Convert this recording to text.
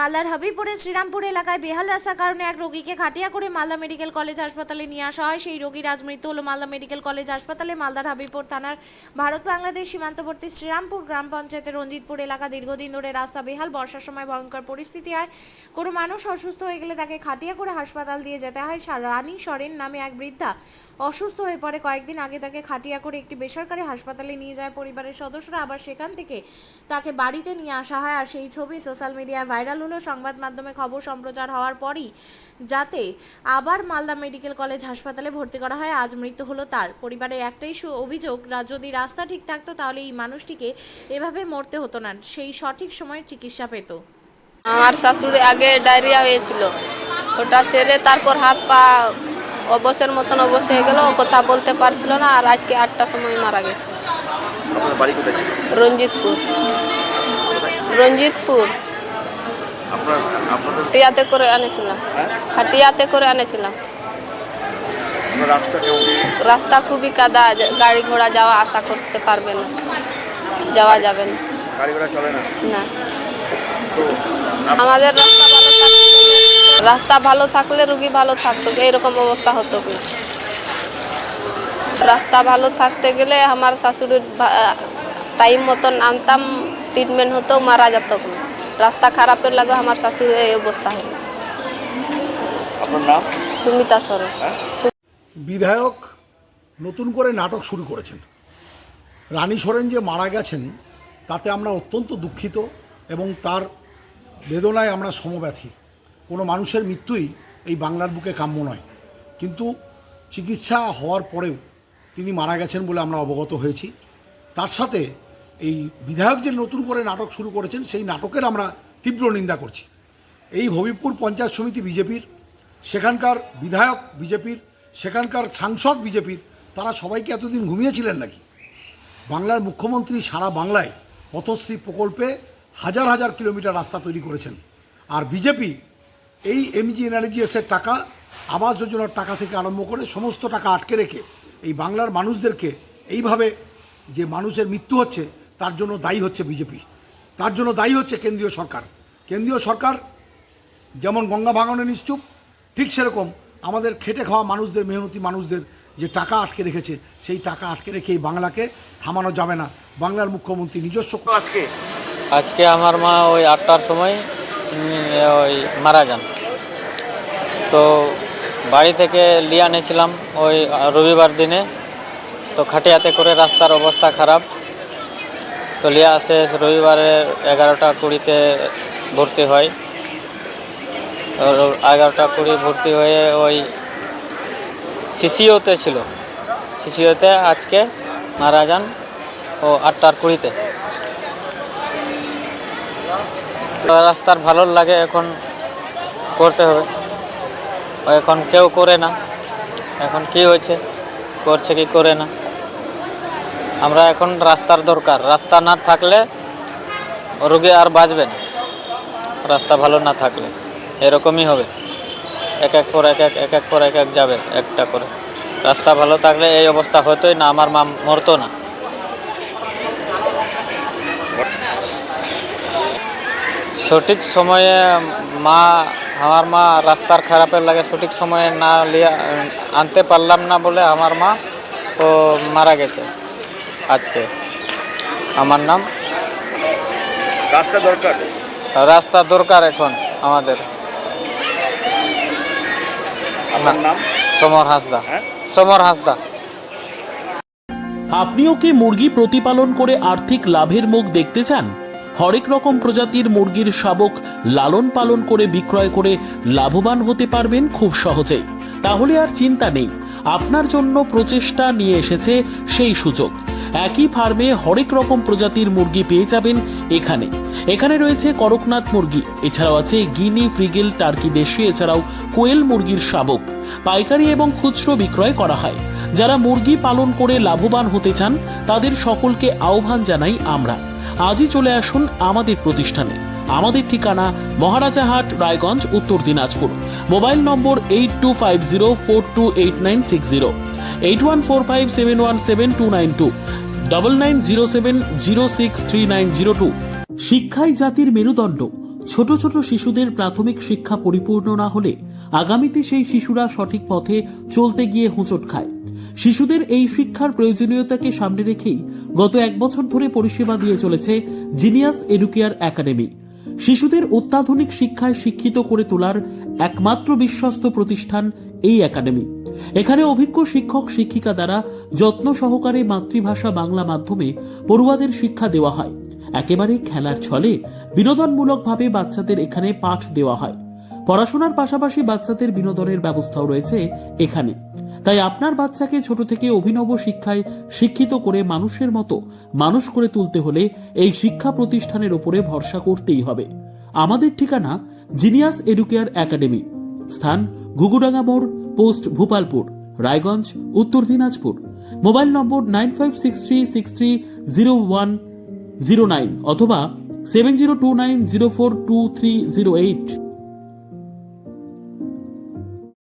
মালদার হাবিবপুরের শ্রীরামপুর এলাকায় বেহাল রাস্তার কারণে এক রোগীকে খাটিয়া করে মালদা মেডিকেল কলেজ হাসপাতালে নিয়ে আসা হয়। সেই রোগীর আজ মৃত্যু হলো মালদা মেডিকেল কলেজ হাসপাতালে। মালদার হাবিবপুর থানার ভারত বাংলাদেশ সীমান্তবর্তী শ্রীরামপুর গ্রাম পঞ্চায়েতের রঞ্জিতপুর এলাকা দীর্ঘদিন ধরে রাস্তা বেহাল। বর্ষার সময় ভয়ঙ্কর পরিস্থিতি হয়। কোনো মানুষ অসুস্থ হয়ে গেলে তাকে খাটিয়া করে হাসপাতাল দিয়ে যেতে হয়। রানী সরেন নামে এক বৃদ্ধা অসুস্থ হয়ে পড়ে। কয়েকদিন আগে তাকে খাটিয়া করে একটি বেসরকারি হাসপাতালে নিয়ে যায় পরিবারের সদস্যরা। আবার সেখান থেকে তাকে বাড়িতে নিয়ে আসা হয়। আর সেই ছবি সোশ্যাল মিডিয়ায় ভাইরাল হলো। সংবাদ মাধ্যমে খবর সম্প্রচার হওয়ার পরই যাতে আবার মালদা মেডিকেল কলেজ হাসপাতালে ভর্তি করা হয়। আজ মৃত্যু হলো তার। পরিবারের একটাই অভিযোগ, যদি রাস্তা ঠিক থাকতো তাহলে এই মানুষটিকে এভাবে মরতে হতো না, সেই সঠিক সময়ের চিকিৎসা পেত। আমার শাশুড়ি আগে ডায়রিয়া হয়েছিল, ওটা সেরে তারপর হাত পা অবশের মতন অবস্থা হয়ে গেল, কথা বলতে পারছিল না। আর আজকে 8টার সময় মারা গেছে। আপনার বাড়ি কোথায় ছিল? রঞ্জিতপুর। আপনাদের হাটিয়াতে করে আনেছিলাম। হাটিয়াতে করে আনেছিলাম। রাস্তা কেমন? রাস্তা খুবই কাদা, গাড়ি ঘোড়া যাওয়া আসা করতে পারবে না, যাওয়া যাবে না। গাড়ি ঘোড়া চলে না? না। তো আমাদের রাস্তা ভালো থাকলে রুগী ভালো থাকতো, এইরকম অবস্থা হতো কি? রাস্তা ভালো থাকতে গেলে আমার শাশুড়ির টাইম মতন আনতাম, ট্রিটমেন্ট হতো, মারা যেত। রাস্তা খারাপের লাগে আমার শাশুড়ির এই অবস্থা হলো। আপনার নাম? সুমিতা সরেন। বিধায়ক নতুন করে নাটক শুরু করেছেন। রানী সরেন যে মারা গেছেন তাতে আমরা অত্যন্ত দুঃখিত এবং তার বেদনায় আমরা সমব্যথী। কোনো মানুষের মৃত্যুই এই বাংলার বুকে কাম্য নয়, কিন্তু চিকিৎসা হওয়ার পরেও তিনি মারা গেছেন বলে আমরা অবগত হয়েছি। তার সাথে এই বিধায়ক যে নতুন করে নাটক শুরু করেছেন সেই নাটকের আমরা তীব্র নিন্দা করছি। এই হবিবপুর পঞ্চায়েত সমিতি বিজেপির, সেখানকার বিধায়ক বিজেপির, সেখানকার সাংসদ বিজেপির, তারা সবাইকে এতদিন ঘুমিয়েছিলেন নাকি? বাংলার মুখ্যমন্ত্রী সারা বাংলায় পথশ্রী প্রকল্পে হাজার হাজার কিলোমিটার রাস্তা তৈরি করেছেন। আর বিজেপি এই MGNREGA-এর টাকা, আবাস যোজনার টাকা থেকে আরম্ভ করে সমস্ত টাকা আটকে রেখে এই বাংলার মানুষদেরকে এইভাবে যে মানুষের মৃত্যু হচ্ছে তার জন্য দায়ী হচ্ছে বিজেপি, তার জন্য দায়ী হচ্ছে কেন্দ্রীয় সরকার। কেন্দ্রীয় সরকার যেমন গঙ্গা ভাঙনে নিশ্চুপ, ঠিক সেরকম আমাদের খেটে খাওয়া মানুষদের, মেহনতি মানুষদের যে টাকা আটকে রেখেছে সেই টাকা আটকে রেখে এই বাংলাকে থামানো যাবে না। বাংলার মুখ্যমন্ত্রী নিজস্ব আজকে আমার মা ওই 8টার সময় ওই মারা যান। তো বাড়ি থেকে লিয়ে আনেছিলাম ওই রবিবার দিনে। তো খাটিয়াতে করে রাস্তার অবস্থা খারাপ, তো লিয়ে আসে রবিবারে 11টা 20-তে ভর্তি হয়। 11টা 20 ভর্তি হয়ে ওই সিসিওতে ছিল, সিসিওতে আজকে মারা যান ও 8টা 20-তে। রাস্তার ভালো লাগে এখন করতে হবে, এখন কেউ করে না। এখন কি হয়েছে, করছে কি করে না। আমরা এখন রাস্তার দরকার, রাস্তা না থাকলে রোগী আর বাঁচবে না। রাস্তা ভালো না থাকলে এরকমই হবে, এক এক পর এক এক যাবে একটা করে। রাস্তা ভালো থাকলে এই অবস্থা হতোই না, আমার মা মরতো না। সঠিক সময়ে আমার মা রাস্তার খারাপের লাগে সঠিক সময়ে না আনতে পারলাম না বলে আমার মা ও মারা গেছে আজকে। আমার নাম রাস্তা দরকার এখন আমাদের। আপনার নাম? সমর হাঁসদা। সমর হাঁসদা। আপনিও কি মুরগি প্রতিপালন করে আর্থিক লাভের মুখ দেখতে চান? হরেক রকম প্রজাতির মুরগির শাবক লালন পালন করে বিক্রয় করে লাভবান হতে পারবেন খুব সহজেই। তাহলে আর চিন্তা নেই, আপনার জন্য প্রচেষ্টা নিয়ে এসেছে সেই সুযোগ। একই ফার্মে হরেক রকম প্রজাতির মুরগি পেয়ে যাবেন এখানে রয়েছে করকনাথ মুরগি, এছাড়াও আছে গিনি, ফ্রিগেল, টার্কি দেশি, এছাড়াও কোয়েল মুরগির শাবক। পাইকারি এবং খুচরো বিক্রয় করা হয়। যারা মুরগি পালন করে লাভবান হতে চান তাদের সকলকে আহ্বান জানাই আমরা। আজই চলে আসুন আমাদের প্রতিষ্ঠানে। আমাদের ঠিকানা মহারাজাহাট, রায়গঞ্জ, উত্তর দিনাজপুর। মোবাইল নম্বর 8250428960, 8145717292, 9907063902। শিক্ষাই জাতির মেরুদণ্ড, ছোট ছোট শিশুদের প্রাথমিক শিক্ষা পরিপূর্ণ না হলে আগামীতে সেই শিশুরা সঠিক পথে চলতে গিয়ে হোঁচট খায়। শিশুদের এই শিক্ষার প্রয়োজনীয়তাকে সামনে রেখেই গত 1 বছর ধরে পরিষেবা দিয়ে চলেছে জিনিয়াস এডুকেয়ার একাডেমি। শিশুদের অত্যাধুনিক শিক্ষায় শিক্ষিত করে তোলার একমাত্র বিশ্বস্ত প্রতিষ্ঠান এই একাডেমি। এখানে অভিজ্ঞ শিক্ষক শিক্ষিকা দ্বারা যত্ন সহকারে মাতৃভাষা বাংলা মাধ্যমে পড়ুয়াদের শিক্ষা দেওয়া হয়। একেবারে খেলার ছলে বিনোদনমূলকভাবে বাচ্চাদের এখানে পাঠ দেওয়া হয়। পড়াশোনার পাশাপাশি বাচ্চাদের বিনোদনের ব্যবস্থাও রয়েছে এখানে। তাই আপনার বাচ্চাকে ছোট থেকে অভিনব শিক্ষায় শিক্ষিত করে মানুষের মতো মানুষ করে তুলতে হলে এই শিক্ষা প্রতিষ্ঠানের উপরে ভরসা করতেই হবে। আমাদের ঠিকানা জিনিয়াস এডুকেয়ার একাডেমি, স্থান ঘুঘুডাঙ্গা মোড়, পোস্ট ভূপালপুর, রায়গঞ্জ, উত্তর দিনাজপুর। মোবাইল নম্বর 9563630109 অথবা 7029042308।